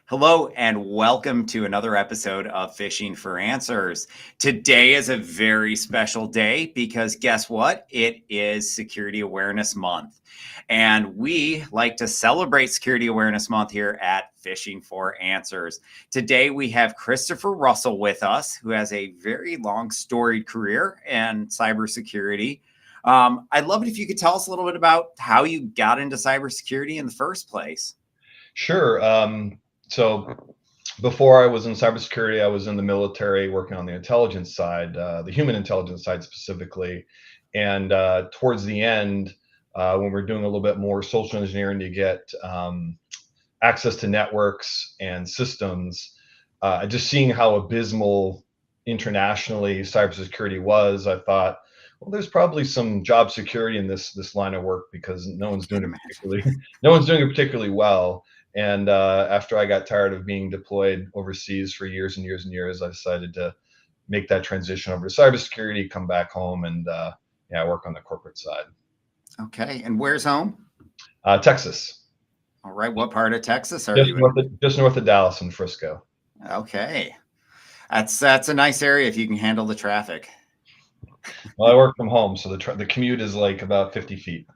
Hello and welcome to another episode of Phishing for Answers. Today is a very special day because guess what? It is Security Awareness Month. And we like to celebrate Security Awareness Month here at Phishing for Answers. Today we have Christopher Russell with us, who has a very long storied career in cybersecurity. I'd love it if you could tell us a little bit about how you got into cybersecurity in the first place. Sure. So before I was in cybersecurity, I was in the military working on the intelligence side, the human intelligence side specifically. And towards the end, when we're doing a little bit more social engineering to get access to networks and systems, just seeing how abysmal internationally cybersecurity was, I thought, well, there's probably some job security in this line of work because no I one's doing can it imagine. particularly no one's doing it particularly well. And after I got tired of being deployed overseas for years and years and years, I decided to make that transition over to cybersecurity, come back home, and yeah, work on the corporate side. Okay. And where's home? Texas, All right. What part of Texas are you in? just north of Dallas and Frisco. Okay. That's a nice area if you can handle the traffic. Well, I work from home, so the commute is like about 50 feet.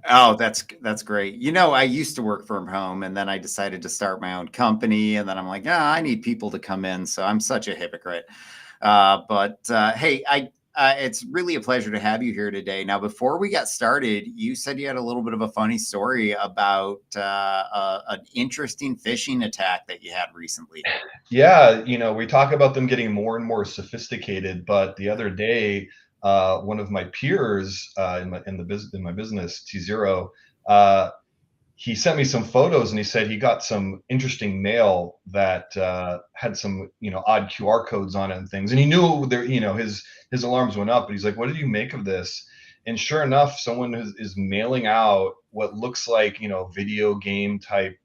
Oh, that's great. I used to work from home and then I decided to start my own company and then I'm like, "Ah, I need people to come in." So I'm such a hypocrite. But hey, it's really a pleasure to have you here today. Now, before we got started, you said you had a little bit of a funny story about an interesting phishing attack that you had recently. Yeah, we talk about them getting more and more sophisticated, but the other day, one of my peers in my business, tZERO, uh, he sent me some photos and he said he got some interesting mail that had some odd QR codes on it and things, and he knew there his alarms went up, but he's like, "What did you make of this?" And sure enough, someone is mailing out what looks like video game type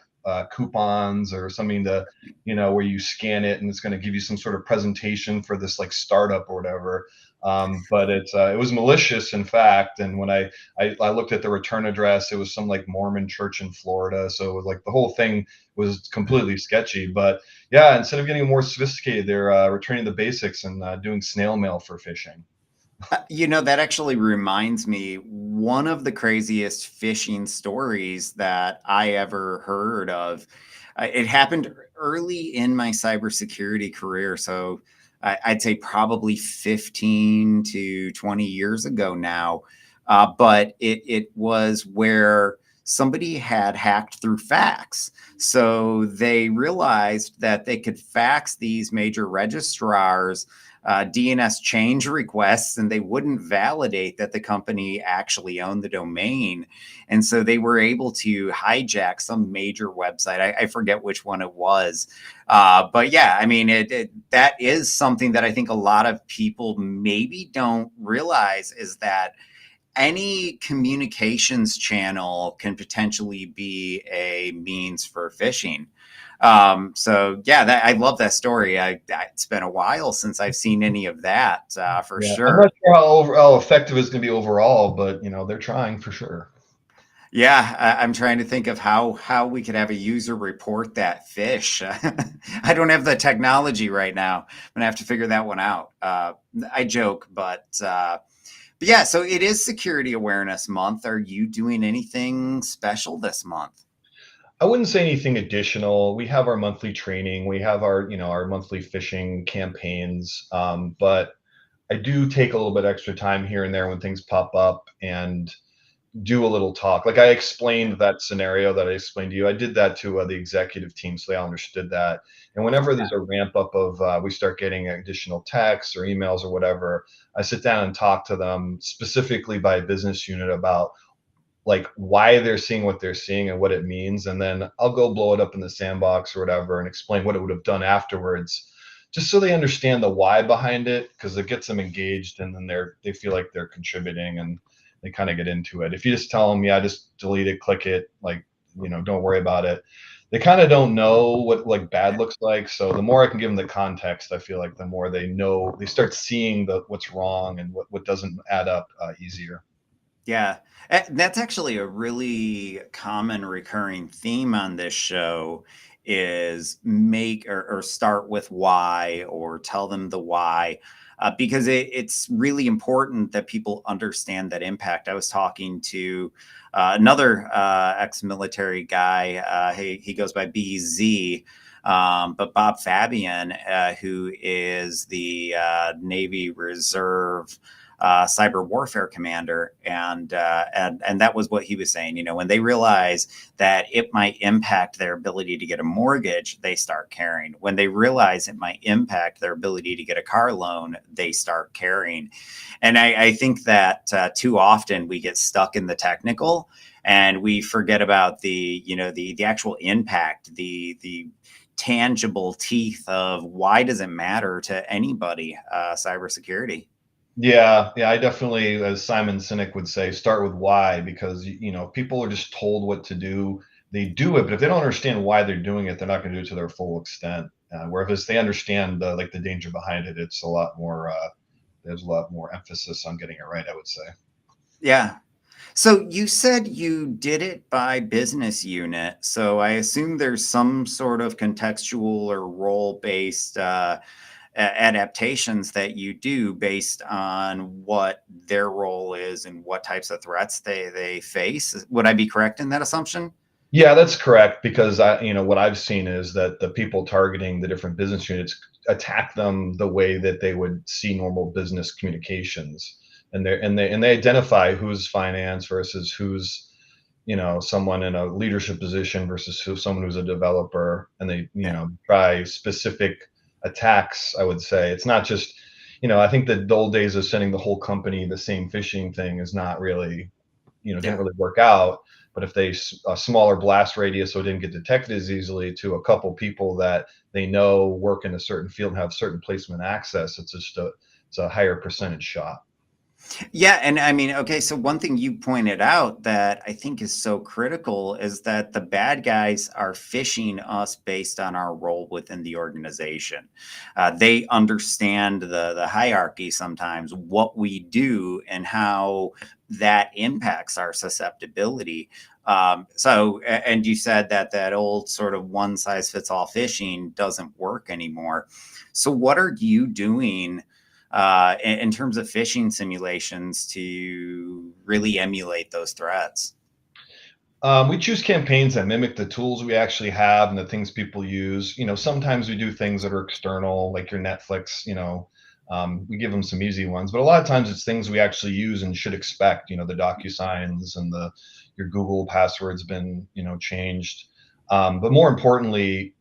coupons or something to where you scan it and it's going to give you some sort of presentation for this like startup or whatever. But it was malicious, in fact. And when I looked at the return address, it was some like Mormon church in Florida. So it was like the whole thing was completely sketchy. But yeah, instead of getting more sophisticated, they're returning the basics and doing snail mail for phishing. That actually reminds me, one of the craziest phishing stories that I ever heard of. It happened early in my cybersecurity career. So I'd say probably 15 to 20 years ago now. But it was where somebody had hacked through fax. So they realized that they could fax these major registrars DNS change requests and they wouldn't validate that the company actually owned the domain. And so they were able to hijack some major website. I forget which one it was. But yeah, I mean, that is something that I think a lot of people maybe don't realize is that any communications channel can potentially be a means for phishing. So yeah, I love that story. It's been a while since I've seen any of that, for Yeah, I'm not sure. sure how effective it's going to be overall, but they're trying for sure. Yeah, I'm trying to think of how we could have a user report that fish. I don't have the technology right now. I'm gonna have to figure that one out. I joke, but yeah. So it is Security Awareness Month. Are you doing anything special this month? I wouldn't say anything additional. We have our monthly training. We have our monthly phishing campaigns. But I do take a little bit extra time here and there when things pop up and do a little talk. Like I explained that scenario that I explained to you. I did that to the executive team so they all understood that. And whenever Okay. there's a ramp up of we start getting additional texts or emails or whatever, I sit down and talk to them specifically by business unit about like why they're seeing what they're seeing and what it means, and then I'll go blow it up in the sandbox or whatever and explain what it would have done afterwards, just so they understand the why behind it, because it gets them engaged and then they feel like they're contributing and they kind of get into it. If you just tell them, yeah, just delete it, click it, like don't worry about it, they kind of don't know what like bad looks like. So the more I can give them the context, I feel like the more they know, they start seeing what's wrong and what doesn't add up easier. Yeah. That's actually a really common recurring theme on this show is make or start with why, or tell them the why, because it's really important that people understand that impact. I was talking to another ex-military guy. He goes by BZ. But Bob Fabian, who is the Navy Reserve cyber warfare commander, and that was what he was saying. When they realize that it might impact their ability to get a mortgage, they start caring. When they realize it might impact their ability to get a car loan, they start caring. And I think that too often we get stuck in the technical, and we forget about the actual impact, the tangible teeth of why does it matter to anybody, cybersecurity. Yeah, yeah, I definitely, as Simon Sinek would say, start with why, because people are just told what to do. They do it, but if they don't understand why they're doing it, they're not going to do it to their full extent. Whereas they understand the danger behind it, it's a lot more. There's a lot more emphasis on getting it right, I would say. Yeah. So you said you did it by business unit. So I assume there's some sort of contextual or role-based adaptations that you do based on what their role is and what types of threats they face. Would I be correct in that assumption? Yeah, that's correct. Because what I've seen is that the people targeting the different business units attack them the way that they would see normal business communications, and they identify who's finance versus who's someone in a leadership position versus someone who's a developer, and they Yeah. try specific attacks. I would say it's not just I think that the old days of sending the whole company the same phishing thing is not really didn't Yeah. really work out. But if they a smaller blast radius, so it didn't get detected as easily, to a couple people that they know work in a certain field and have certain placement access, it's a higher percentage shot. Yeah, and I mean, okay, so one thing you pointed out that I think is so critical is that the bad guys are phishing us based on our role within the organization. They understand the hierarchy sometimes, what we do, and how that impacts our susceptibility. And you said that that old sort of one size fits all phishing doesn't work anymore. So, what are you doing in terms of phishing simulations to really emulate those threats? We choose campaigns that mimic the tools we actually have and the things people use. Sometimes we do things that are external, like your Netflix. We give them some easy ones, but a lot of times it's things we actually use and should expect. The DocuSigns and the your Google password's been changed. But more importantly,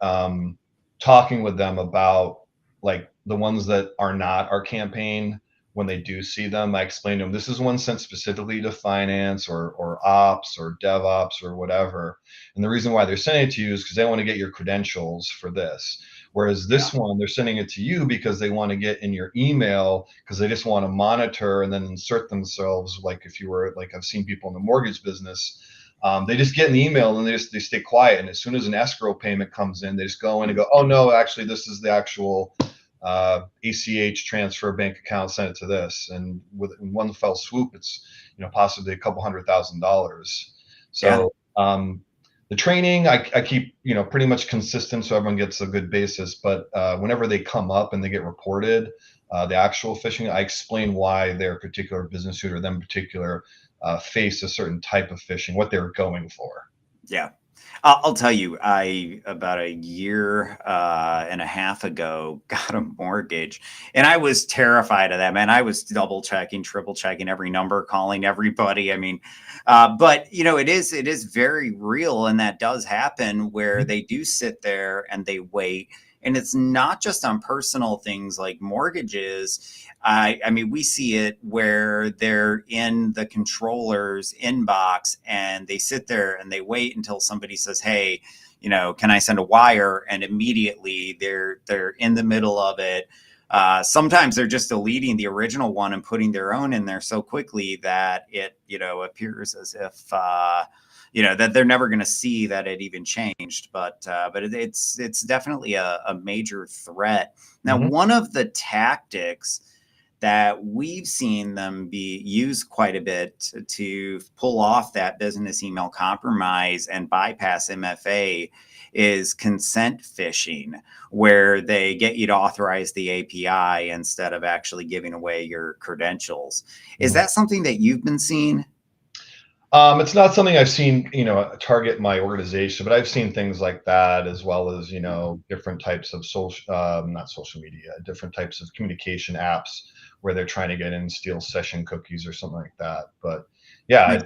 talking with them about like the ones that are not our campaign. When they do see them, I explain to them this is one sent specifically to finance or ops or DevOps or whatever. And the reason why they're sending it to you is because they want to get your credentials for this. Whereas Yeah. this one, they're sending it to you because they want to get in your email, because they just want to monitor and then insert themselves. Like if you were like, I've seen people in the mortgage business, they just get an email and they stay quiet. And as soon as an escrow payment comes in, they just go in and go, oh no, actually this is the actual ACH transfer bank account, sent it to this, and with in one fell swoop, it's possibly a couple $100,000. Yeah. So the training I keep pretty much consistent, so everyone gets a good basis. But whenever they come up and they get reported, the actual phishing, I explain why their particular business unit or them particular face a certain type of phishing, what they're going for. Yeah. I'll tell you, I about a year and a half ago got a mortgage, and I was terrified of that. Man, I was double checking, triple checking every number, calling everybody. I mean, but it is very real, and that does happen where they do sit there and they wait. And it's not just on personal things like mortgages. I mean, we see it where they're in the controller's inbox and they sit there and they wait until somebody says, "Hey, can I send a wire?" And immediately they're in the middle of it. Sometimes they're just deleting the original one and putting their own in there so quickly that it appears as if that they're never going to see that it even changed. But it's definitely a major threat. Now, Mm-hmm. one of the tactics that we've seen them be used quite a bit to pull off that business email compromise and bypass MFA is consent phishing, where they get you to authorize the API instead of actually giving away your credentials. Is that something that you've been seeing? It's not something I've seen, target my organization, but I've seen things like that, as well as, different types of not social media, different types of communication apps where they're trying to get in and steal session cookies or something like that. But yeah,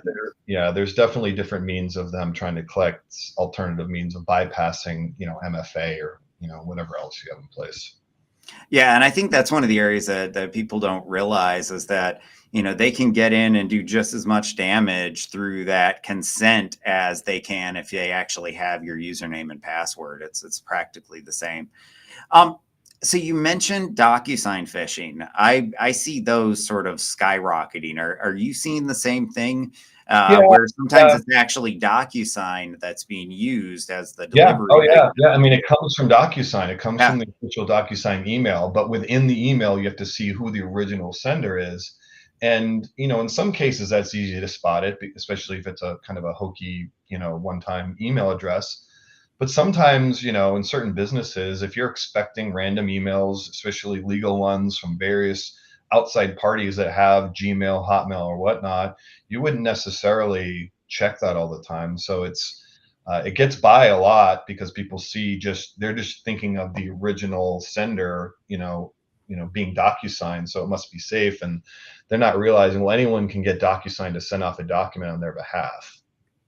there's definitely different means of them trying to collect, alternative means of bypassing, MFA or, whatever else you have in place. Yeah, and I think that's one of the areas that people don't realize is that, they can get in and do just as much damage through that consent as they can if they actually have your username and password. It's practically the same. Um, so you mentioned DocuSign phishing. I see those sort of skyrocketing. Are you seeing the same thing? Yeah, Where sometimes yeah. it's actually DocuSign that's being used as the Yeah. delivery Oh, yeah. Yeah. I mean, mechanism. it comes from DocuSign. It comes from Yeah, the official DocuSign email, but within the email, you have to see who the original sender is. And, in some cases, that's easy to spot it, especially if it's a kind of a hokey, one-time email address. But sometimes, in certain businesses, if you're expecting random emails, especially legal ones from various outside parties that have Gmail, Hotmail, or whatnot, you wouldn't necessarily check that all the time. So it gets by a lot because people see they're just thinking of the original sender, being DocuSign, so it must be safe, and they're not realizing, well, anyone can get DocuSign to send off a document on their behalf.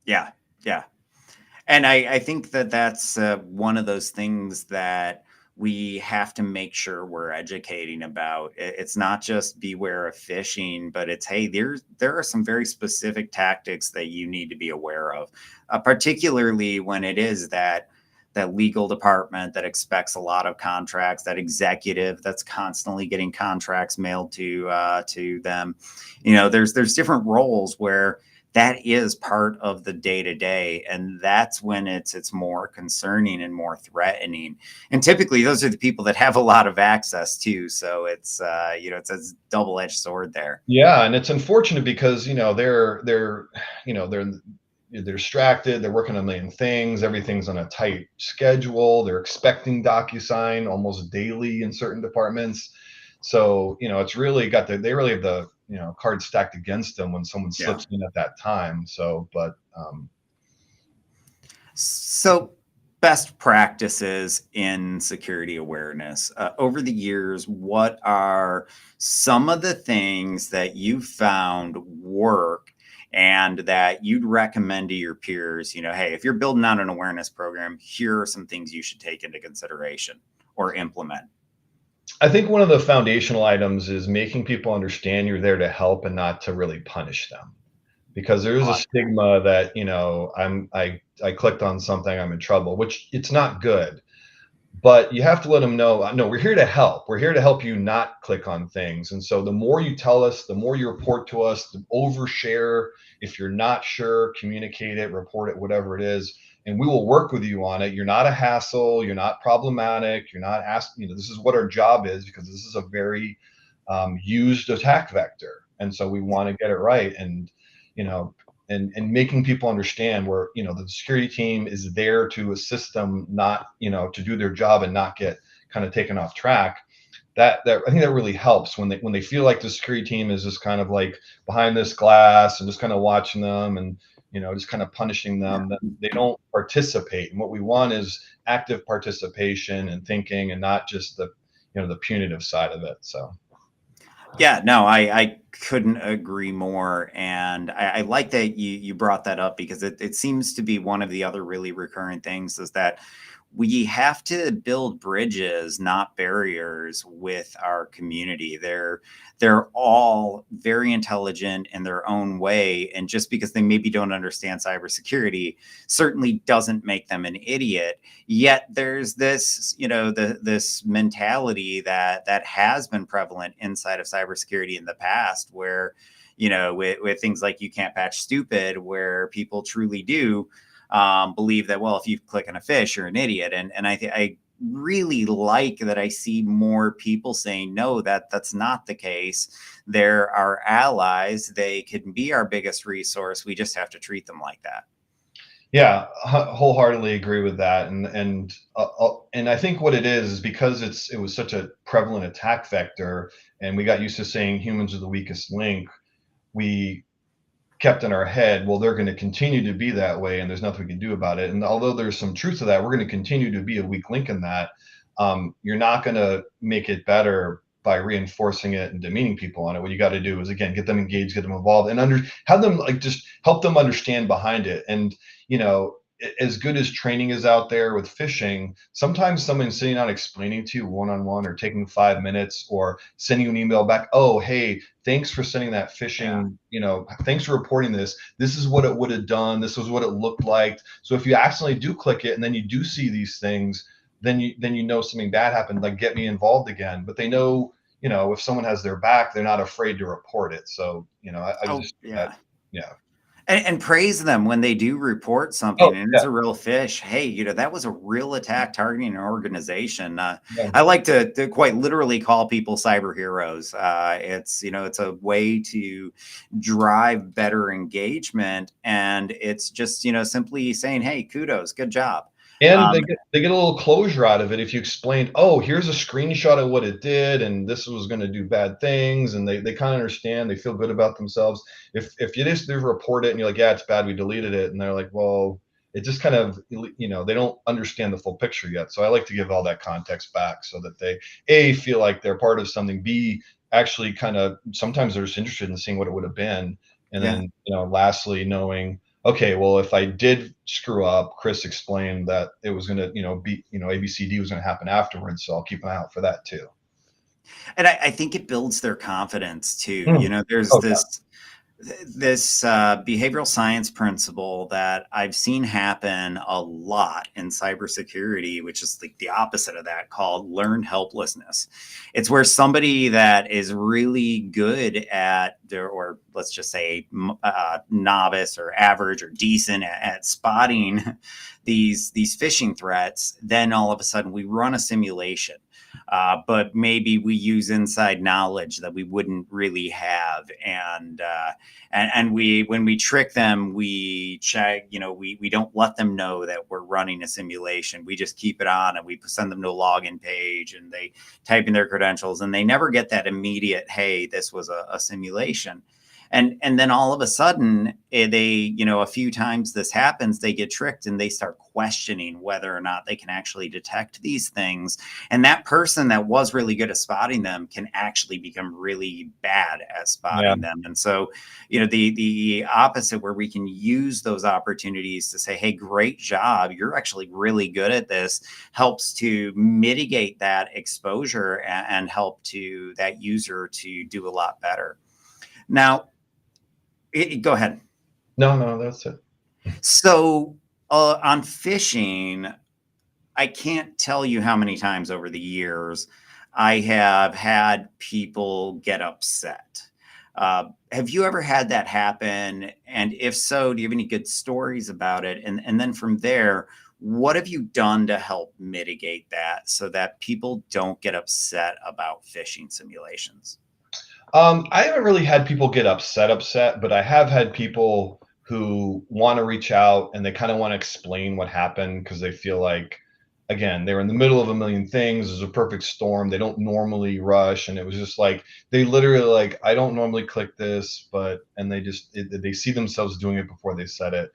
yeah, yeah. And I think that that's one of those things that we have to make sure we're educating about. It's not just beware of phishing, but it's, hey, there are some very specific tactics that you need to be aware of, particularly when it is that legal department that expects a lot of contracts, that executive that's constantly getting contracts mailed to them. There's different roles where that is part of the day to day, and that's when it's more concerning and more threatening. And typically, those are the people that have a lot of access too. So it's a double edged sword there. Yeah, and it's unfortunate because they're distracted. They're working on a million things. Everything's on a tight schedule. They're expecting DocuSign almost daily in certain departments. So it's really they really have the cards stacked against them when someone Yeah. slips in at that time. So, but So, best practices in security awareness. Over the years, what are some of the things that you found work and that you'd recommend to your peers? Hey, if you're building out an awareness program, here are some things you should take into consideration or implement. I think one of the foundational items is making people understand you're there to help and not to really punish them, because there I is a like stigma that I clicked on something, I'm in trouble, which it's not good. But you have to let them know, no, we're here to help. We're here to help you not click on things. And so the more you tell us, the more you report to us, the overshare. If you're not sure, communicate it, report it, whatever it is, and we will work with you on it. You're not a hassle. You're not problematic. You're not asked. This is what our job is, because this is a very used attack vector, and so we want to get it right. And you know, and making people understand where the security team is there to assist them, not to do their job and not get kind of taken off track. That I think that really helps when they feel like the security team is just kind of like behind this glass and just kind of watching them and just kind of punishing that. them. Then they don't participate. And what we want is active participation and thinking, and not just the punitive side of it. So. Yeah, no, I couldn't agree more. And I like that you brought that up because it seems to be one of the other really recurrent things is that we have to build bridges, not barriers, with our community. They're all very intelligent in their own way. And just because they maybe don't understand cybersecurity certainly doesn't make them an idiot. Yet there's this, this mentality that has been prevalent inside of cybersecurity in the past where, with things like you can't patch stupid, where people truly do believe that, well, if you click on a fish, you're an idiot. And I really like that I see more people saying, no, that's not the case. They're our allies. They can be our biggest resource. We just have to treat them like that. Yeah, wholeheartedly agree with that, and I think what it is because it was such a prevalent attack vector, and we got used to saying humans are the weakest link. We kept in our head, well, they're going to continue to be that way, and there's nothing we can do about it. And although there's some truth to that, we're going to continue to be a weak link in that. You're not going to make it better by reinforcing it and demeaning people on it. What you got to do is again get them engaged, get them involved, and have them like just help them understand behind it. And you know, as good as training is out there with phishing, sometimes someone sitting down explaining to you one-on-one or taking 5 minutes or sending you an email back, oh, hey, thanks for sending that Yeah. phishing, thanks for reporting this. This is what it would have done. This was what it looked like. So if you accidentally do click it and then you do see these things, then you know something bad happened, like get me involved again. But they know, if someone has their back, they're not afraid to report it. So, I Oh, just that, yeah. yeah. And praise them when they do report Oh, something and it's yeah, a real fish. Hey, that was a real attack targeting an organization. yeah. I like to quite literally call people cyber heroes. It's a way to drive better engagement, and it's just simply saying, hey, kudos, good job. And Um, they get a little closure out of it if you explained, oh, here's a screenshot of what it did, and this was going to do bad things, and they kind of understand, they feel good about themselves. If you just report it and you're like, yeah, it's bad, we deleted it, and they're like, well, it just kind of, they don't understand the full picture yet. So I like to give all that context back so that they A, feel like they're part of something, B, actually kind of sometimes they're just interested in seeing what it would have been, and yeah. then lastly knowing, okay, well, if I did screw up, Chris explained that it was going to, be, ABCD was going to happen afterwards. So I'll keep an eye out for that too. And I think it builds their confidence too. Mm. There's Oh, this behavioral science principle that I've seen happen a lot in cybersecurity, which is like the opposite of that, called learned helplessness. It's where somebody that is really good at, or let's just say novice or average or decent at spotting these phishing threats, then all of a sudden we run a simulation. But maybe we use inside knowledge that we wouldn't really have, and we, when we trick them, we check, we don't let them know that we're running a simulation. We just keep it on and we send them to a login page and they type in their credentials and they never get that immediate, hey, this was a simulation. And then all of a sudden they, a few times this happens, they get tricked and they start questioning whether or not they can actually detect these things. And that person that was really good at spotting them can actually become really bad at yeah. spotting them. And so, the opposite, where we can use those opportunities to say, hey, great job, you're actually really good at this, helps to mitigate that exposure and help to that user to do a lot better. Now, go ahead. No, no, that's it. So on phishing, I can't tell you how many times over the years I have had people get upset. Have you ever had that happen? And if so, do you have any good stories about it? And then from there, what have you done to help mitigate that so that people don't get upset about phishing simulations? I haven't really had people get upset, but I have had people who want to reach out and they kind of want to explain what happened because they feel like, again, they were in the middle of a million things. There's a perfect storm. They don't normally rush, and it was just like they literally like, I don't normally click this, and they see themselves doing it before they said it.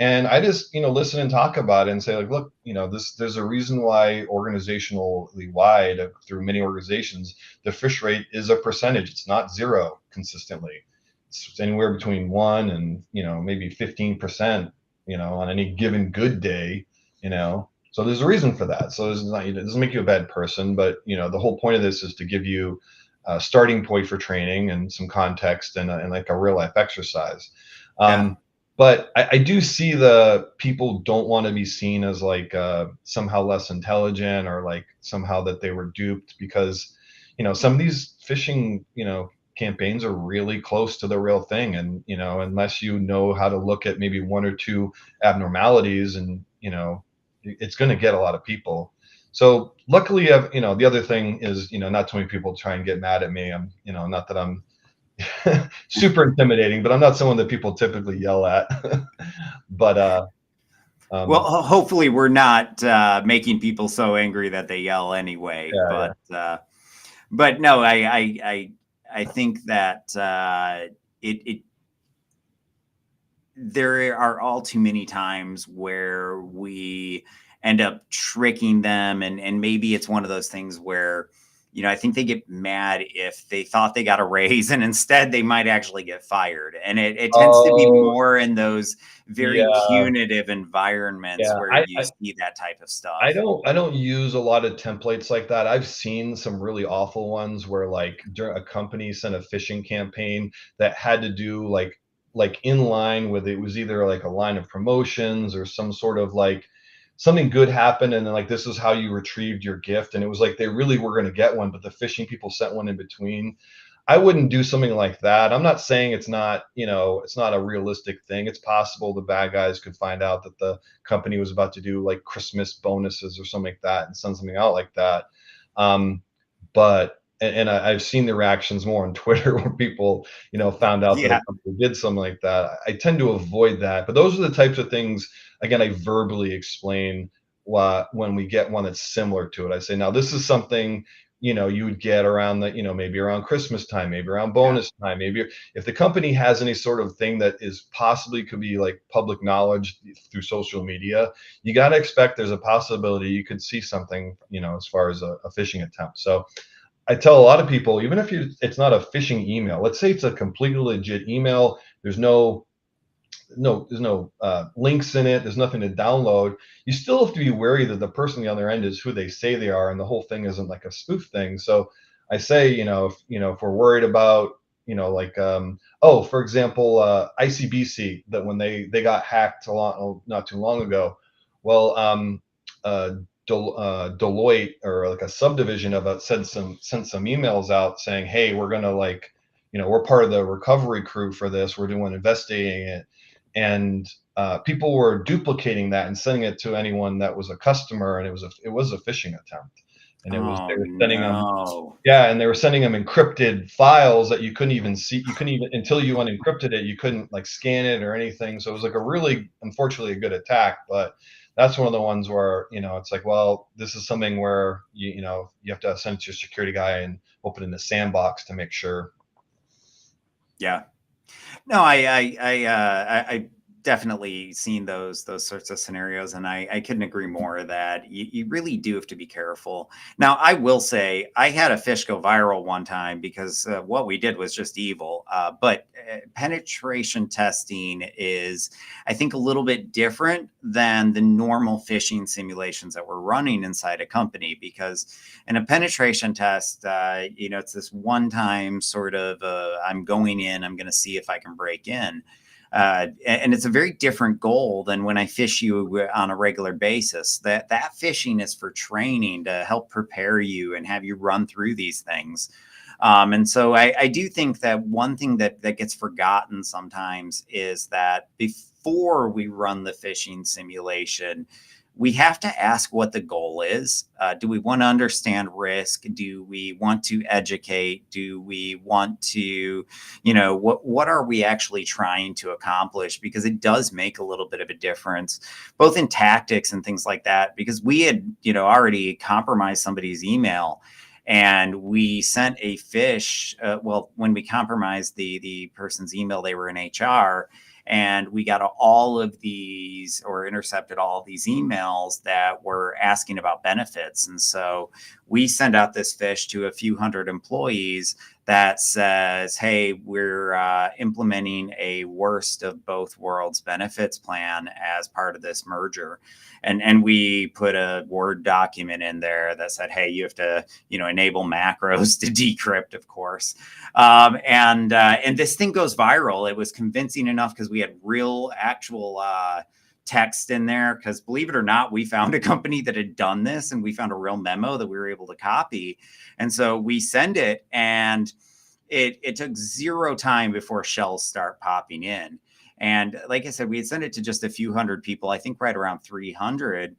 And I just, listen and talk about it and say, like, look, there's a reason why organizationally wide through many organizations, the fish rate is a percentage. It's not zero consistently. It's anywhere between 1 and, maybe 15%, on any given good day, So there's a reason for that. So it doesn't make you a bad person, but, the whole point of this is to give you a starting point for training and some context and like a real life exercise. Yeah. But I do see the people don't want to be seen as like somehow less intelligent or like somehow that they were duped because, some of these phishing, campaigns are really close to the real thing. And, unless you know how to look at maybe one or two abnormalities and, it's going to get a lot of people. So luckily, the other thing is, not too many people try and get mad at me. I'm, not that I'm super intimidating, but I'm not someone that people typically yell at. But Well, um, hopefully we're not making people so angry that they yell anyway. yeah, yeah. But no, I think that it there are all too many times where we end up tricking them, and maybe it's one of those things where, I think they get mad if they thought they got a raise and instead they might actually get fired, and it tends to be Oh, more in those very yeah, punitive environments yeah. where you see that type of stuff. I don't use a lot of templates like that. I've seen some really awful ones where like a company sent a phishing campaign that had to do like in line with, it was either like a line of promotions or some sort of like something good happened, and then like this is how you retrieved your gift, and it was like they really were going to get one, but the phishing people sent one in between. I wouldn't do something like that. I'm not saying it's not, it's not a realistic thing. It's possible the bad guys could find out that the company was about to do like Christmas bonuses or something like that and send something out like that. Um, but I've seen the reactions more on Twitter where people, found out that a Yeah. company did something like that. I tend to avoid that. But those are the types of things, again, I verbally explain when we get one that's similar to it. I say, now this is something, you would get around the, maybe around Christmas time, maybe around Yeah. bonus time, maybe if the company has any sort of thing that is possibly could be like public knowledge through social media, you got to expect there's a possibility you could see something, as far as a phishing attempt. So I tell a lot of people, even if it's not a phishing email, let's say it's a completely legit email, there's no links in it, there's nothing to download, you still have to be wary that the person on the other end is who they say they are and the whole thing isn't like a spoof thing. So I say, if we're worried about, like oh, for example, ICBC, that when they got hacked not too long ago, well, uh, Deloitte, or like a subdivision of it, sent some emails out saying, hey, we're gonna like, we're part of the recovery crew for this, we're doing investigating it, and people were duplicating that and sending it to anyone that was a customer, and it was a phishing attempt, and they Oh were sending them, no. yeah, and they were sending them encrypted files that you couldn't even see, you couldn't even, until you unencrypted it, you couldn't like scan it or anything. So it was like a really, unfortunately, a good attack. But that's one of the ones where, it's like, well, this is something where you have to send it to your security guy and open in the sandbox to make sure. Yeah. No, I definitely seen those sorts of scenarios, and I couldn't agree more that you really do have to be careful. Now, I will say I had a fish go viral one time because what we did was just evil. But penetration testing is, I think, a little bit different than the normal phishing simulations that we're running inside a company. Because in a penetration test, it's this one-time sort of I'm going in, I'm going to see if I can break in. And it's a very different goal than when I fish you on a regular basis. That fishing is for training to help prepare you and have you run through these things. And so I do think that one thing that gets forgotten sometimes is that before we run the phishing simulation, we have to ask what the goal is. Do we want to understand risk? Do we want to educate? Do we want to, what are we actually trying to accomplish? Because it does make a little bit of a difference, both in tactics and things like that. Because we had, already compromised somebody's email, and we sent a fish. Well, when we compromised the person's email, they were in HR, and we got all of these, or intercepted all of these emails that were asking about benefits. And so we send out this fish to a few hundred employees that says, hey, we're implementing a worst of both worlds benefits plan as part of this merger. And we put a Word document in there that said, hey, you have to, enable macros to decrypt, of course. And this thing goes viral. It was convincing enough because we had real actual text in there, because believe it or not, we found a company that had done this, and we found a real memo that we were able to copy. And so we send it, and it took zero time before shells start popping in. And like I said, we had sent it to just a few hundred people, I think right around 300.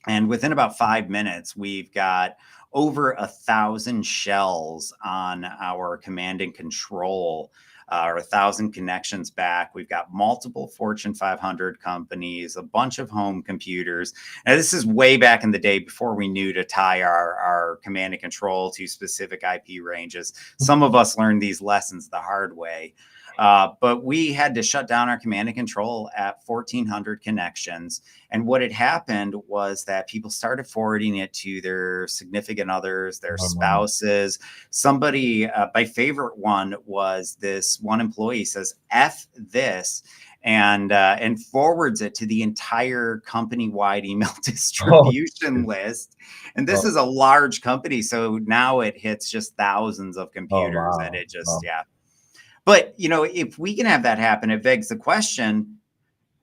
And within about 5 minutes, we've got over 1,000 shells on our command and control, or 1,000 connections back. We've got multiple Fortune 500 companies, a bunch of home computers. Now, this is way back in the day before we knew to tie our command and control to specific IP ranges. Some of us learned these lessons the hard way. But we had to shut down our command and control at 1,400 connections. And what had happened was that people started forwarding it to their significant others, their Oh, wow. spouses. Somebody, my favorite one was this one employee says, F this, and forwards it to the entire company-wide email Oh, distribution list. And this oh, is a large company, so now it hits just thousands of oh, computers, and wow. it just, Wow. yeah. But, if we can have that happen, it begs the question,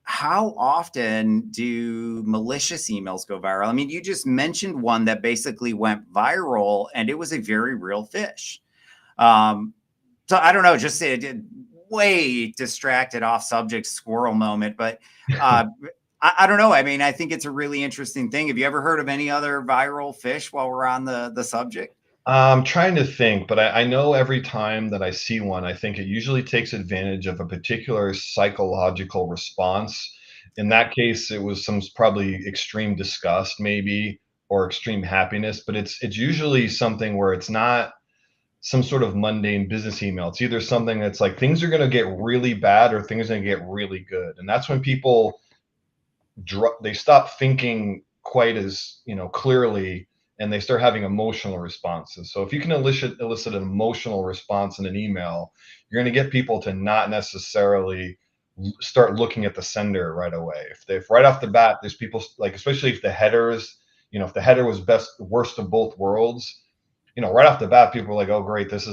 how often do malicious emails go viral? I mean, you just mentioned one that basically went viral, and it was a very real fish. Um, so I don't know, just way distracted off subject squirrel moment, but I don't know. I mean, I think it's a really interesting thing. Have you ever heard of any other viral fish while we're on the subject? I'm trying to think, but I know every time that I see one, I think it usually takes advantage of a particular psychological response. In that case, it was some probably extreme disgust, maybe, or extreme happiness, but it's usually something where it's not some sort of mundane business email. It's either something that's like things are going to get really bad or things are going to get really good. And that's when people they stop thinking quite as clearly, and they start having emotional responses. So if you can elicit an emotional response in an email, you're going to get people to not necessarily start looking at the sender right away. If right off the bat there's people like, especially if the headers, if the header was best worst of both worlds, right off the bat, people are like, "Oh, great, this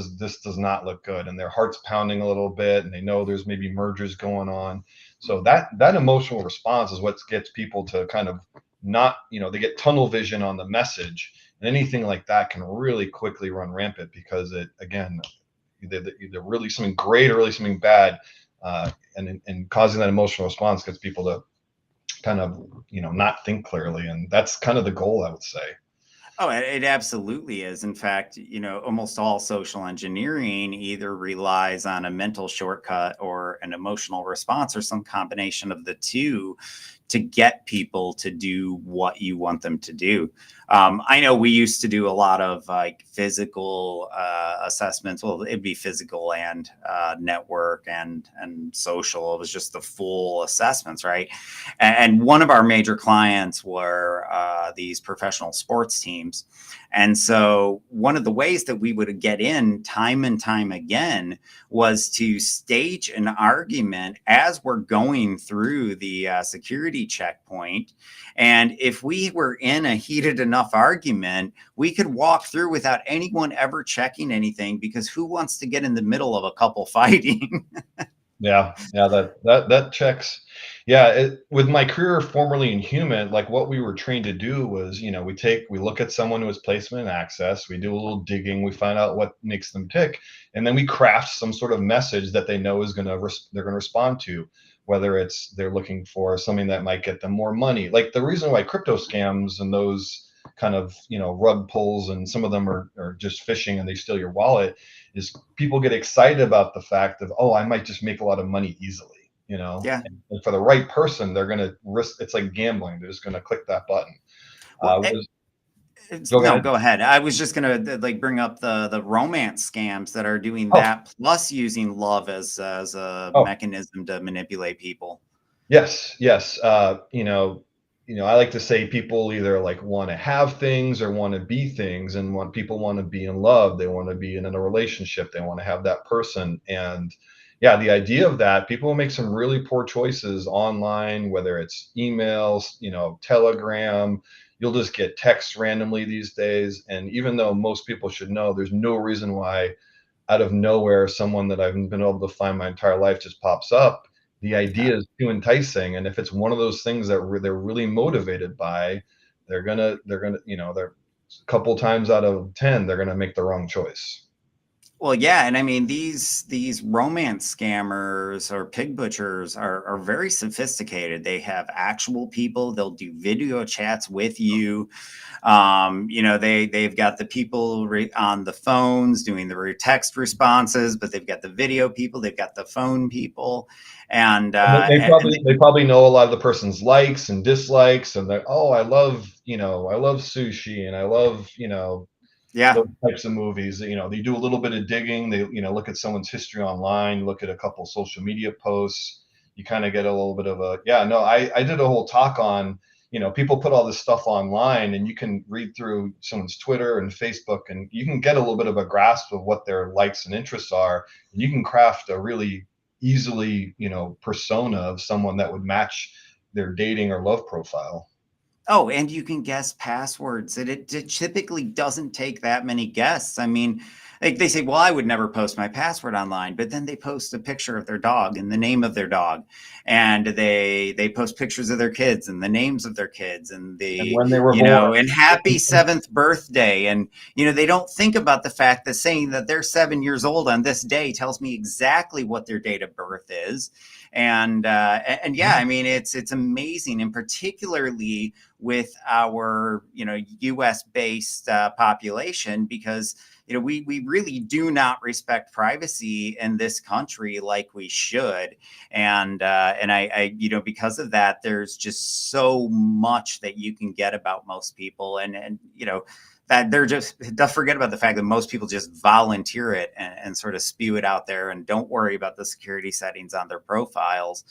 does not look good," and their heart's pounding a little bit, and they know there's maybe mergers going on. So that emotional response is what gets people to kind of not, they get tunnel vision on the message, and anything like that can really quickly run rampant because it again, either really something great or really something bad, and causing that emotional response gets people to kind of not think clearly, and that's kind of the goal, I would say. Oh, it absolutely is. In fact, almost all social engineering either relies on a mental shortcut or an emotional response or some combination of the two to get people to do what you want them to do. I know we used to do a lot of like physical assessments. Well, it'd be physical and network and social. It was just the full assessments, right? And one of our major clients were these professional sports teams. And so one of the ways that we would get in time and time again was to stage an argument as we're going through the security checkpoint. And if we were in a heated enough argument, we could walk through without anyone ever checking anything, because who wants to get in the middle of a couple fighting? Yeah, yeah, that checks. Yeah, with my career formerly in human, like what we were trained to do was, we look at someone who has placement and access, we do a little digging, we find out what makes them tick, and then we craft some sort of message that they know is they're gonna respond to, whether it's they're looking for something that might get them more money. Like the reason why crypto scams and those kind of rug pulls, and some of them are just phishing and they steal your wallet, is people get excited about the fact of, oh, I might just make a lot of money easily, Yeah. and for the right person, they're going to risk. It's like gambling. They're just going to click that button. Well, Go no, ahead. go ahead. I was just gonna like bring up the romance scams that are doing Oh, that, plus using love as a oh, mechanism to manipulate people. yes, yes. I like to say people either like want to have things or want to be things, and want people want to be in love. They want to be in a relationship. They want to have that person, and yeah, the idea of that, people will make some really poor choices online, whether it's emails, Telegram. You'll just get texts randomly these days, and even though most people should know, there's no reason why out of nowhere someone that I've been able to find my entire life just pops up. The Yeah. idea is too enticing, and if it's one of those things that they're really motivated by, they're a couple times out of 10 they're gonna make the wrong choice. Well, yeah, and I mean these romance scammers or pig butchers are very sophisticated. They have actual people. They'll do video chats with you. You know, they've got the people on the phones doing the text responses, but they've got the video people. They've got the phone people, and And uh, and they probably know a lot of the person's likes and dislikes, and they're, oh, I love, I love sushi, and I love, yeah. those types of movies. They do a little bit of digging. They, look at someone's history online, look at a couple social media posts. You kind of get a little bit of a, yeah, no, I did a whole talk on, people put all this stuff online, and you can read through someone's Twitter and Facebook, and you can get a little bit of a grasp of what their likes and interests are. And you can craft a really easily, persona of someone that would match their dating or love profile. Oh, and you can guess passwords. It typically doesn't take that many guesses. I mean, like they say, well, I would never post my password online, but then they post a picture of their dog and the name of their dog, and they post pictures of their kids and the names of their kids and And the when they were you born. know and happy seventh birthday, and they don't think about the fact that saying that they're 7 years old on this day tells me exactly what their date of birth is, and yeah, I mean it's amazing, and particularly with our U.S. based population, because we really do not respect privacy in this country like we should, and I because of that, there's just so much that you can get about most people, and that they're just, don't forget about the fact that most people just volunteer it and sort of spew it out there and don't worry about the security settings on their profiles,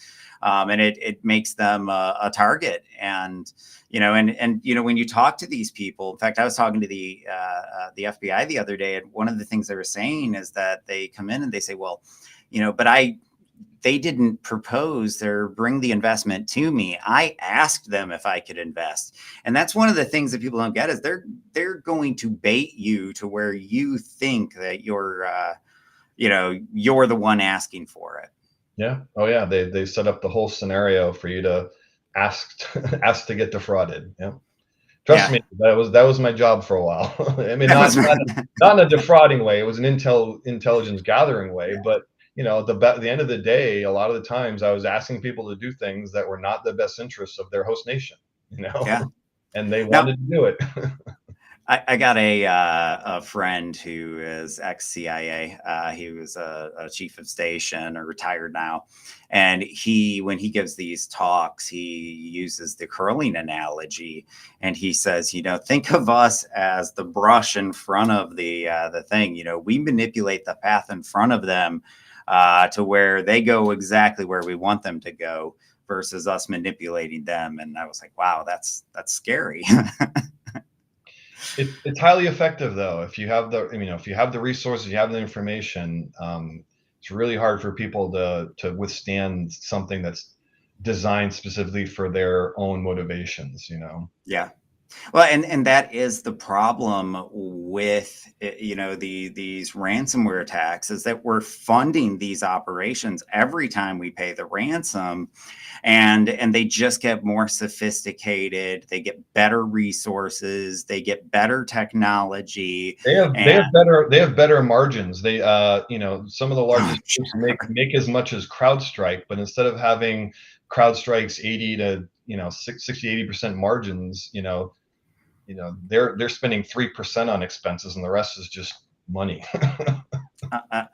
and it makes them a target. And when you talk to these people, in fact, I was talking to the FBI the other day, and one of the things they were saying is that they come in and they say, well, but they didn't propose or bring the investment to me. I asked them if I could invest. And that's one of the things that people don't get, is they're going to bait you to where you think that you're the one asking for it. Yeah. Oh yeah. They set up the whole scenario for you to ask ask to get defrauded. Yeah. Trust Yeah. me, that was my job for a while. I mean, That not was not in a defrauding way. It was an intelligence gathering way. But at the end of the day, a lot of the times I was asking people to do things that were not the best interests of their host nation. yeah. And they Now, wanted to do it. I got a friend who is ex CIA. He was a chief of station, or retired now, and when he gives these talks, he uses the curling analogy, and he says, think of us as the brush in front of the thing. We manipulate the path in front of them to where they go exactly where we want them to go, versus us manipulating them. And I was like, wow, that's scary. It's highly effective though. If you have if you have the resources, you have the information. It's really hard for people to withstand something that's designed specifically for their own motivations. Yeah. Well, and that is the problem with these ransomware attacks, is that we're funding these operations every time we pay the ransom, and they just get more sophisticated. They get better resources. They get better technology. They And have better margins. Some of the largest groups make as much as CrowdStrike, but instead of having CrowdStrike's 80 to 60-80% margins, they're spending 3% on expenses, and the rest is just money.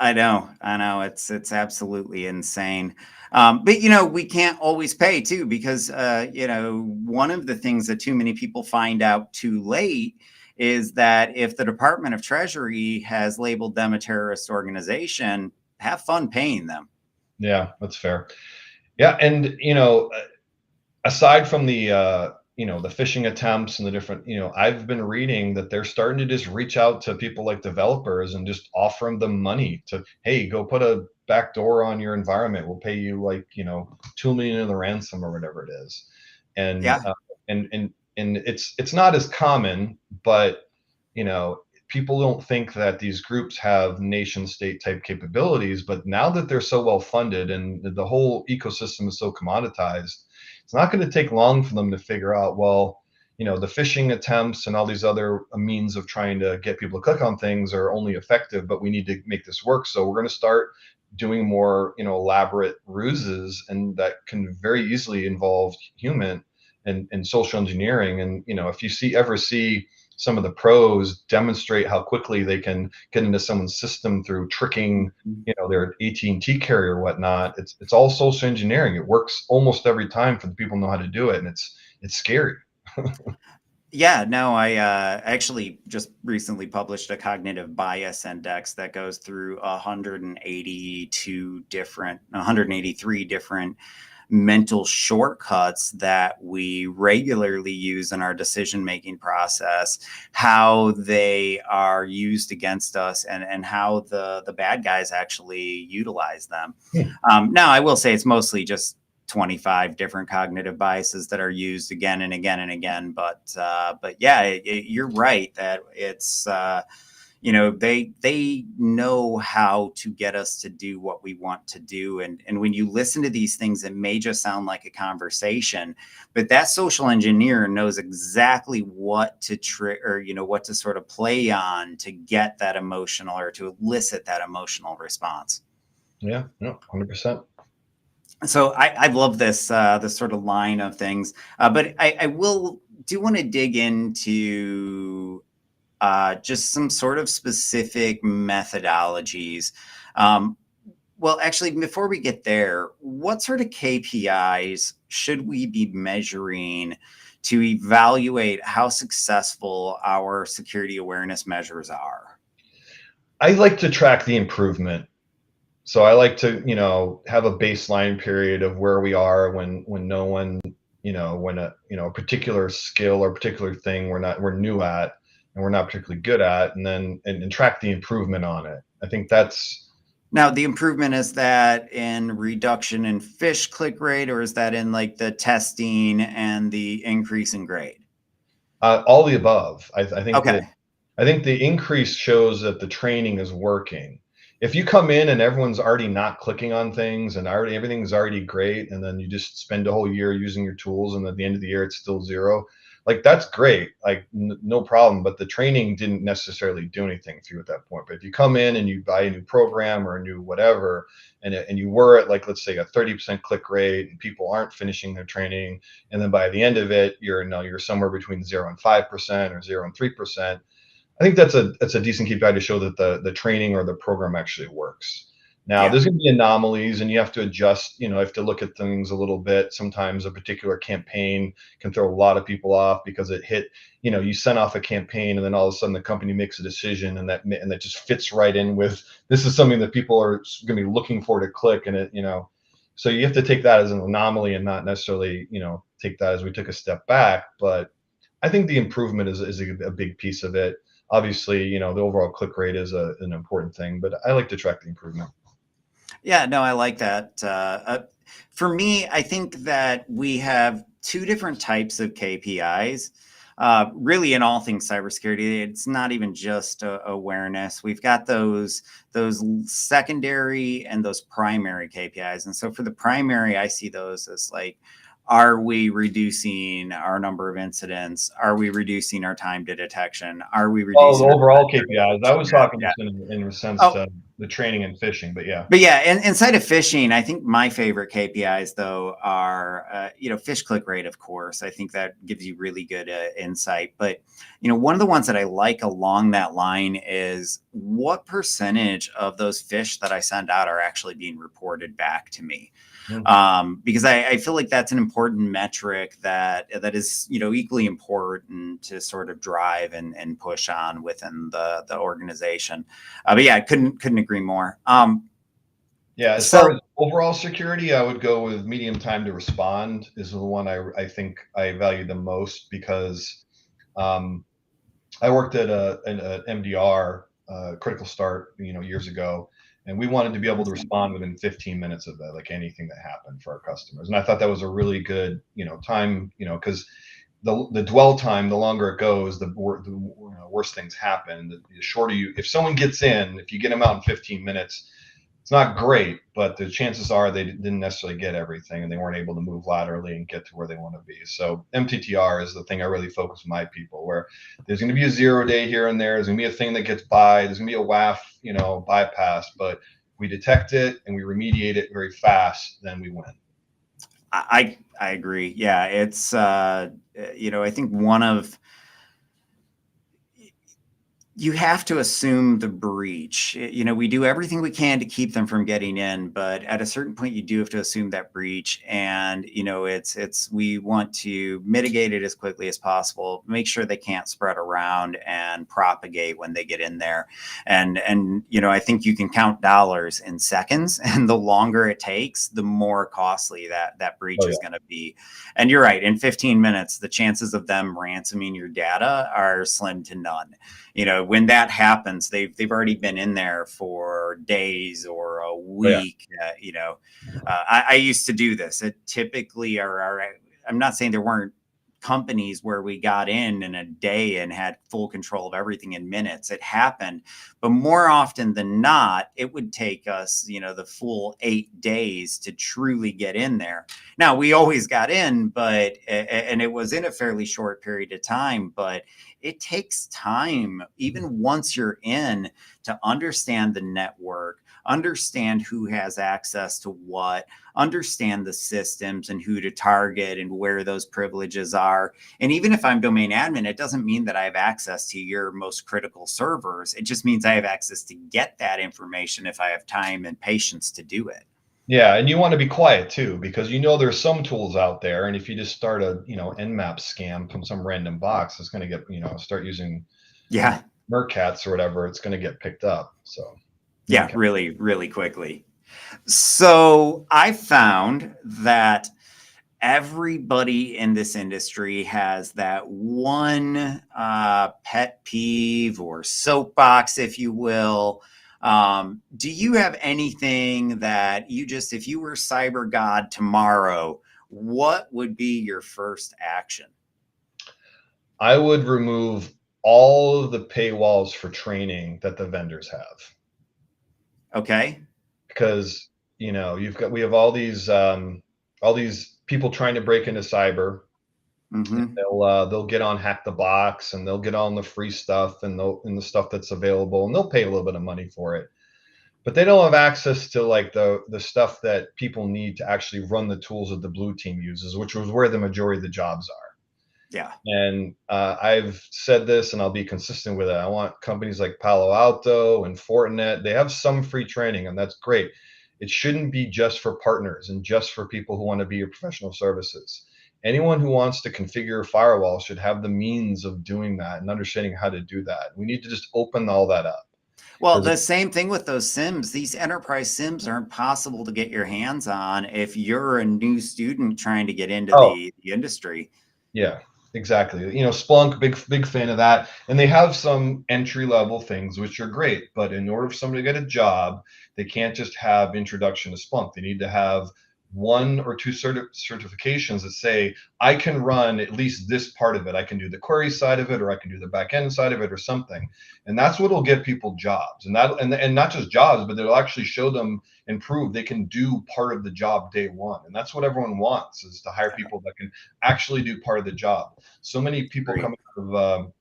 I know it's absolutely insane. But we can't always pay too, because one of the things that too many people find out too late is that if the Department of Treasury has labeled them a terrorist organization, have fun paying them. Yeah, that's fair. Yeah, and aside from the phishing attempts and the different, I've been reading that they're starting to just reach out to people like developers and just offer them money to, hey, go put a backdoor on your environment. We'll pay you like, 2 million in the ransom or whatever it is. And Yeah. and it's not as common, but people don't think that these groups have nation state type capabilities. But now that they're so well funded and the whole ecosystem is so commoditized, it's not going to take long for them to figure out, well, the phishing attempts and all these other means of trying to get people to click on things are only effective, but we need to make this work. So we're going to start doing more, elaborate ruses, and that can very easily involve human and social engineering. And if you ever see some of the pros demonstrate how quickly they can get into someone's system through tricking, their AT&T carrier or whatnot, it's all social engineering. It works almost every time for the people who know how to do it, and it's scary. Yeah, no, I actually just recently published a cognitive bias index that goes through 183 different mental shortcuts that we regularly use in our decision-making process, how they are used against us, and how the bad guys actually utilize them. Now, I will say it's mostly just 25 different cognitive biases that are used again and again and again. But yeah, you're right that it's they know how to get us to do what we want to do. And when you listen to these things, it may just sound like a conversation, but that social engineer knows exactly what to or what to sort of play on to get that emotional, or to elicit that emotional response. Yeah, no, 100%. So I love this sort of line of things, but I will do want to dig into just some sort of specific methodologies. Um, well, actually, before we get there, what sort of KPIs should we be measuring to evaluate how successful our security awareness measures are? I like to track the improvement. So I like to, have a baseline period of where we are when no one, when a particular skill or particular thing we're new at and we're not particularly good at, and then and track the improvement on it. I think that's Now, the improvement, is that in reduction in phish click rate, or is that in like the testing and the increase in grade? all the above. I think that Okay. I think the increase shows that the training is working. If you come in and everyone's already not clicking on things and already everything's already great, and then you just spend a whole year using your tools, and at the end of the year it's still zero, like that's great, like no problem. But the training didn't necessarily do anything for you at that point. But if you come in and you buy a new program or a new whatever, and you were at, like, let's say a 30% click rate, and people aren't finishing their training, and then by the end of it you're somewhere between 0 and 5% or 0 and 3%. I think that's a decent KPI to show that the training or the program actually works. Now, Yeah. there's going to be anomalies, and you have to adjust. You have to look at things a little bit. Sometimes a particular campaign can throw a lot of people off because it hit. You sent off a campaign, and then all of a sudden the company makes a decision, and that just fits right in with, this is something that people are going to be looking for to click, and it. So you have to take that as an anomaly and not necessarily take that as we took a step back. But I think the improvement is a big piece of it. Obviously, the overall click rate is an important thing, but I like to track the improvement. Yeah, no, I like that. For me, I think that we have two different types of KPIs. Really, in all things cybersecurity, it's not even just awareness. We've got those secondary and those primary KPIs. And so for the primary, I see those as like, are we reducing our number of incidents? Are we reducing our time to detection? Are we Oh, the reducing overall our KPIs. I was talking yeah. just in resense Oh, to the training and phishing, but yeah. but yeah, inside of phishing, I think my favorite KPIs though are, phish click rate, of course. I think that gives you really good insight. But one of the ones that I like along that line is, what percentage of those phish that I send out are actually being reported back to me? Mm. Because I feel like that's an important metric that is equally important to sort of drive and push on within the organization. But yeah, I couldn't agree more. Yeah, as far So as overall security, I would go with medium time to respond is the one I think I value the most, because um, I worked at an MDR, critical start, years ago, and we wanted to be able to respond within 15 minutes of that, like anything that happened for our customers. And I thought that was a really good, time, because the dwell time, the longer it goes, the worse things happen. The shorter if someone gets in, if you get them out in 15 minutes, it's not great, but the chances are they didn't necessarily get everything and they weren't able to move laterally and get to where they want to be. So MTTR is the thing I really focus my people, where there's going to be a 0 day here and there. There's going to be a thing that gets by. There's going to be a WAF, bypass, but we detect it and we remediate it very fast, then we win. I agree. Yeah, it's I think you have to assume the breach. We do everything we can to keep them from getting in, but at a certain point, you do have to assume that breach. And we want to mitigate it as quickly as possible. Make sure they can't spread around and propagate when they get in there. And I think you can count dollars in seconds, and the longer it takes, the more costly that breach is going to be. And you're right. In 15 minutes, the chances of them ransoming your data are slim to none. When that happens, they've already been in there for days or a week. I used to do this. It typically I'm not saying there weren't companies where we got in a day and had full control of everything in minutes. It happened, but more often than not, it would take us, the full 8 days to truly get in there. Now, we always got in, and it was in a fairly short period of time, but it takes time, even once you're in, to understand the network, understand who has access to what, understand the systems and who to target and where those privileges are. And even if I'm domain admin, it doesn't mean that I have access to your most critical servers. It just means I have access to get that information if I have time and patience to do it. Yeah, and you want to be quiet too, because there's some tools out there, and if you just start a Nmap scam from some random box, it's going to get start using Mercats or whatever, it's going to get picked up. So really, really quickly. So I found that everybody in this industry has that one pet peeve or soapbox, if you will. Do you have anything that if you were cyber god tomorrow, what would be your first action? I would remove all of the paywalls for training that the vendors have. Okay. Because we have all these people trying to break into cyber. Mm-hmm. They'll get on Hack the Box, and they'll get on the free stuff and the stuff that's available, and they'll pay a little bit of money for it, but they don't have access to like the stuff that people need to actually run the tools that the blue team uses, which was where the majority of the jobs are. Yeah. And I've said this, and I'll be consistent with it. I want companies like Palo Alto and Fortinet. They have some free training, and that's great. It shouldn't be just for partners and just for people who want to be your professional services. Anyone who wants to configure a firewall should have the means of doing that and understanding how to do that. We need to just open all that up. Well, the same thing with those SIMs. These enterprise SIMs aren't possible to get your hands on if you're a new student trying to get into the industry. Yeah, exactly. Splunk, big fan of that. And they have some entry level things which are great, but in order for somebody to get a job, they can't just have introduction to Splunk. They need to have 1 or 2 certifications that say, I can run at least this part of it. I can do the query side of it, or I can do the back end side of it, or something. And that's what will get people jobs. And not just jobs, but it'll actually show them and prove they can do part of the job day one. And that's what everyone wants, is to hire people that can actually do part of the job. So many people coming out of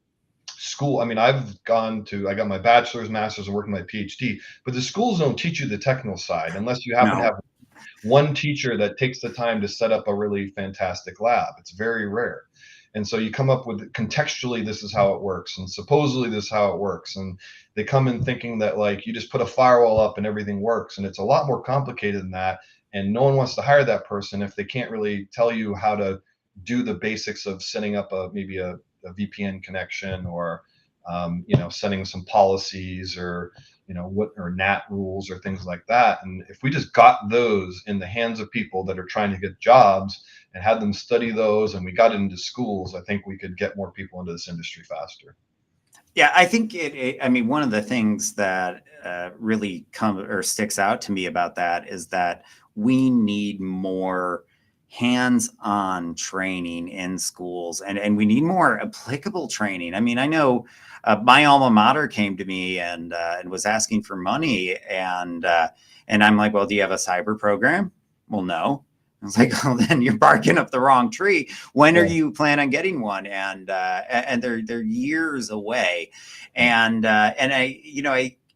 school. I mean, I got my bachelor's, master's, and working my PhD, but the schools don't teach you the technical side unless you happen to have one teacher that takes the time to set up a really fantastic lab. It's very rare. And so you come up with, contextually, this is how it works, and supposedly this is how it works. And they come in thinking that like you just put a firewall up and everything works. And it's a lot more complicated than that. And no one wants to hire that person if they can't really tell you how to do the basics of setting up maybe a VPN connection, or setting some policies, or or NAT rules, or things like that. And if we just got those in the hands of people that are trying to get jobs and had them study those, and we got it into schools, I think we could get more people into this industry faster. Yeah, I think one of the things that really sticks out to me about that is that we need more hands-on training in schools, and we need more applicable training. I mean, I know my alma mater came to me and was asking for money, and I'm like, well, do you have a cyber program? Well, no. I was like, oh, then you're barking up the wrong tree. When are Yeah. you plan on getting one? And they're years away, Yeah. and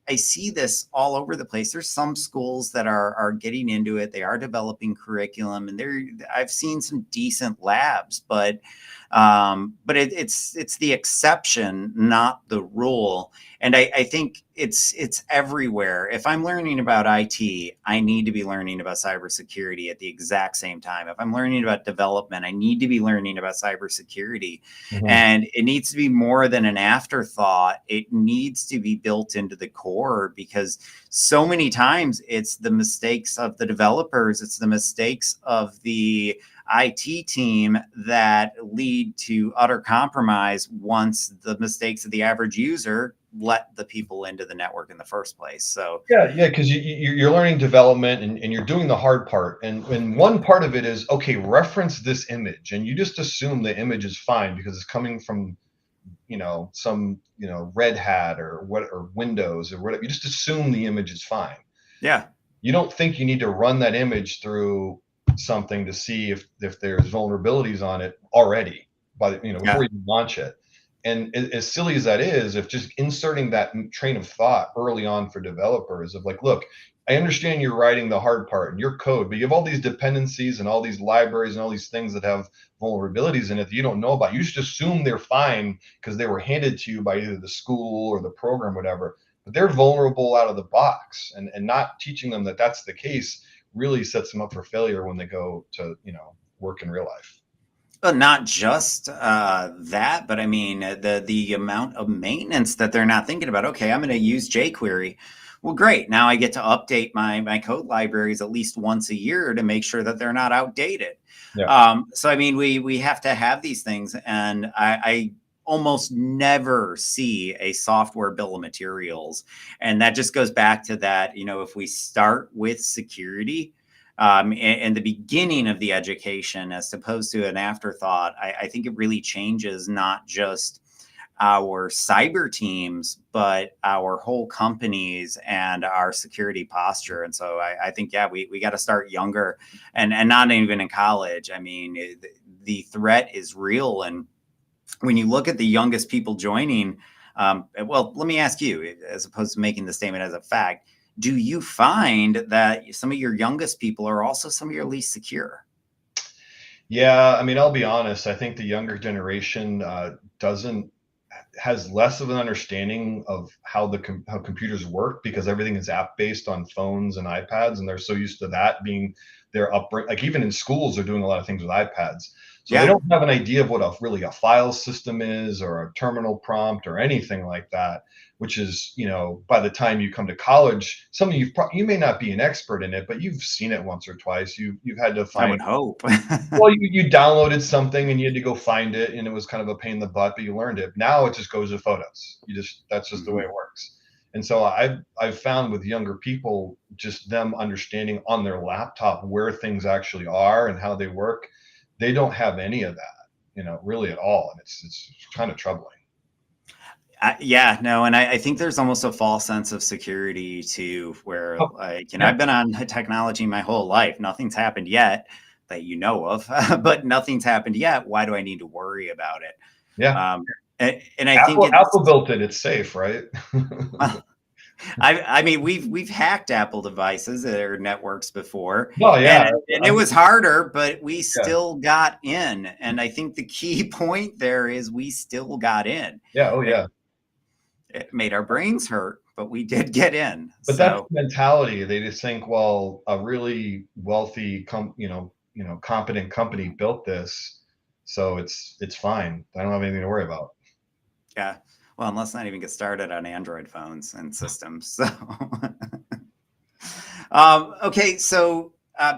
I see this all over the place. There's some schools that are getting into it. They are developing curriculum, and I've seen some decent labs, but it's the exception, not the rule. And I think it's everywhere. If I'm learning about IT, I need to be learning about cybersecurity at the exact same time. If I'm learning about development, I need to be learning about cybersecurity. Mhm. And it needs to be more than an afterthought. It needs to be built into the core, because so many times it's the mistakes of the developers, it's the mistakes of the IT team that lead to utter compromise once the mistakes of the average user let the people into the network in the first place. So Yeah, yeah, because you're learning development and you're doing the hard part. And one part of it is, okay, reference this image. And you just assume the image is fine because it's coming from, some, Red Hat or what, or Windows or whatever. You just assume the image is fine. yeah, You don't think you need to run that image through something to see if there's vulnerabilities on it already before yeah, you launch it. And as silly as that is, if just inserting that train of thought early on for developers of like, look, I understand you're writing the hard part in your code, but you have all these dependencies and all these libraries and all these things that have vulnerabilities in it that you don't know about. You just assume they're fine because they were handed to you by either the school or the program, whatever, but they're vulnerable out of the box. And not teaching them that that's the case really sets them up for failure when they go to work in real life. but not just that, but I mean the amount of maintenance that they're not thinking about. Okay, I'm going to use jQuery. Well, great. Now I get to update my code libraries at least once a year to make sure that they're not outdated. Yeah. So I mean, we have to have these things, and I almost never see a software bill of materials, and that just goes back to that. If we start with security in the beginning of the education as opposed to an afterthought, I think it really changes not just our cyber teams, but our whole companies and our security posture. And so I think, yeah, we got to start younger and not even in college. I mean, the threat is real. And when you look at the youngest people joining, well, let me ask you, as opposed to making the statement as a fact, do you find that some of your youngest people are also some of your least secure? Yeah, I mean, I'll be honest. I think the younger generation doesn't has less of an understanding of how computers work because everything is app based on phones and iPads, and they're so used to that being their upbringing. Like even in schools, they're doing a lot of things with iPads, so they Yeah, don't have an idea of what really a file system is or a terminal prompt or anything like that. Which is, by the time you come to college, something you may not be an expert in it, but you've seen it once or twice. You've had to I find. would hope. Well, you downloaded something and you had to go find it, and it was kind of a pain in the butt, but you learned it. Now it just goes to photos. That's just the way Mhm. it works. And so I've found with younger people, just them understanding on their laptop where things actually are and how they work, they don't have any of that, really at all, and it's kind of troubling. Yeah, no, and I think there's almost a false sense of security too, where Oh, like, yeah, I've been on technology my whole life. Nothing's happened yet that you know of, but nothing's happened yet. Why do I need to worry about it? yeah. Um, and I think Apple it's, built it. It's safe, right? well, I mean, we've hacked Apple devices or networks before, Well, and yeah, it was harder, but we yeah, still got in. And I think the key point there is we still got in. yeah. Oh, It, yeah. it made our brains hurt, but we did get in. But that's So the mentality. They just think, well, a really wealthy, competent company built this, so it's fine. I don't have anything to worry about. yeah, well, and let's not even get started on Android phones and systems. So okay, so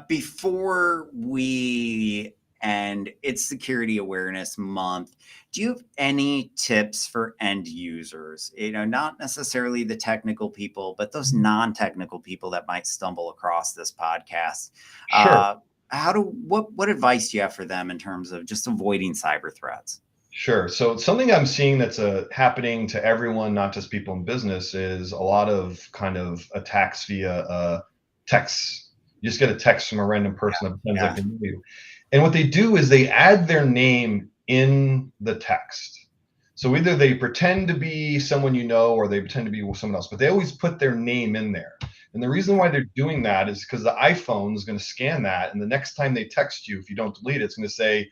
before we end, it's Security Awareness Month. Do you have any tips for end users? Not necessarily the technical people, but those non-technical people that might stumble across this podcast. Sure. what advice do you have for them in terms of just avoiding cyber threats? Sure. So something I'm seeing that's happening to everyone, not just people in business, is a lot of kind of attacks via text. You just get a text from a random person that pretends like Yeah, they know you. And what they do is they add their name in the text. So either they pretend to be someone you know or they pretend to be someone else, but they always put their name in there. And the reason why they're doing that is because the iPhone is going to scan that. And the next time they text you, if you don't delete it, it's going to say,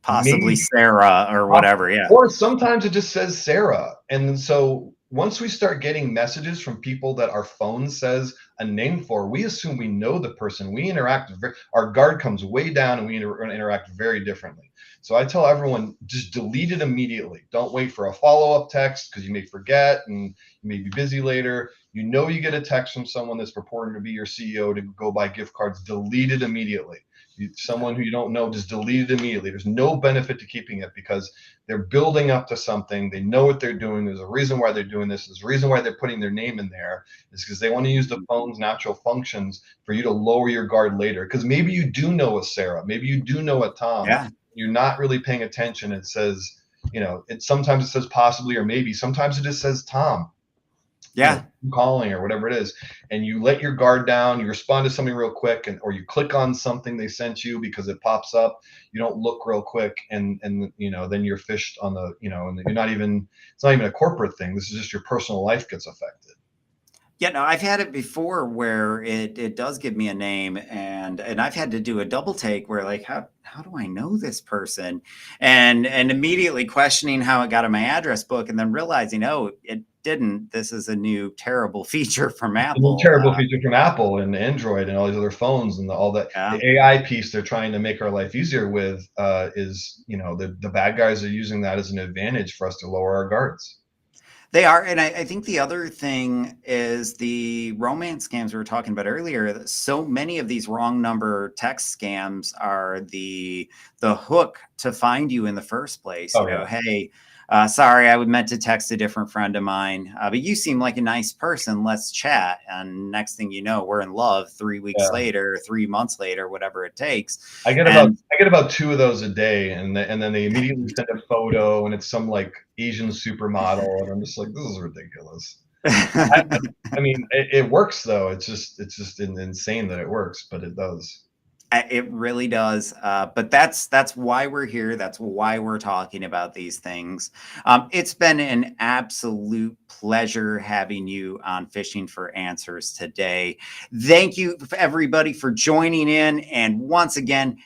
possibly maybe. Sarah or whatever. Yeah, Or sometimes it just says Sarah. And so once we start getting messages from people that our phone says a name for, we assume we know the person. We interact, our guard comes way down and we interact very differently. So I tell everyone, just delete it immediately. Don't wait for a follow-up text because you may forget and you may be busy later. You know you get a text from someone that's purporting to be your CEO to go buy gift cards, delete it immediately. Someone who you don't know, just delete it immediately. There's no benefit to keeping it because they're building up to something. They know what they're doing. There's a reason why they're doing this. There's a reason why they're putting their name in there. Is because they want to use the phone's natural functions for you to lower your guard later. Because maybe you do know a Sarah. Maybe you do know a Tom. yeah, You're not really paying attention. It says, sometimes it says possibly or maybe. Sometimes it just says Tom, yeah. calling or whatever it is, and you let your guard down, you respond to something real quick, or you click on something they sent you because it pops up, you don't look real quick, and then you're fished on the, and you're not even, it's not even a corporate thing, this is just your personal life gets affected. Yeah, no, I've had it before where it does give me a name, and I've had to do a double take where, like, how do I know this person? And immediately questioning how it got in my address book, and then realizing, oh, it didn't. This is a new terrible feature from It's a new Apple. terrible feature from Apple and Android and all these other phones and all that. Yeah. The AI piece they're trying to make our life easier with is, the bad guys are using that as an advantage for us to lower our guards. They are, and I think the other thing is the romance scams we were talking about earlier. So many of these wrong number text scams are the hook to find you in the first place. Oh yeah. Hey, sorry, I would meant to text a different friend of mine, but you seem like a nice person. Let's chat. And next thing you know, we're in love 3 weeks Yeah. later, 3 months later, whatever it takes. I get about And I get about two of those a day, and then they immediately send a photo, and it's some like Asian supermodel, and I'm just like, this is ridiculous. I, I mean, it works though. It's just insane that it works, but it does. It really does. But that's why we're here. That's why we're talking about these things. It's been an absolute pleasure having you on Fishing for Answers today. Thank you, everybody, for joining in. And once again,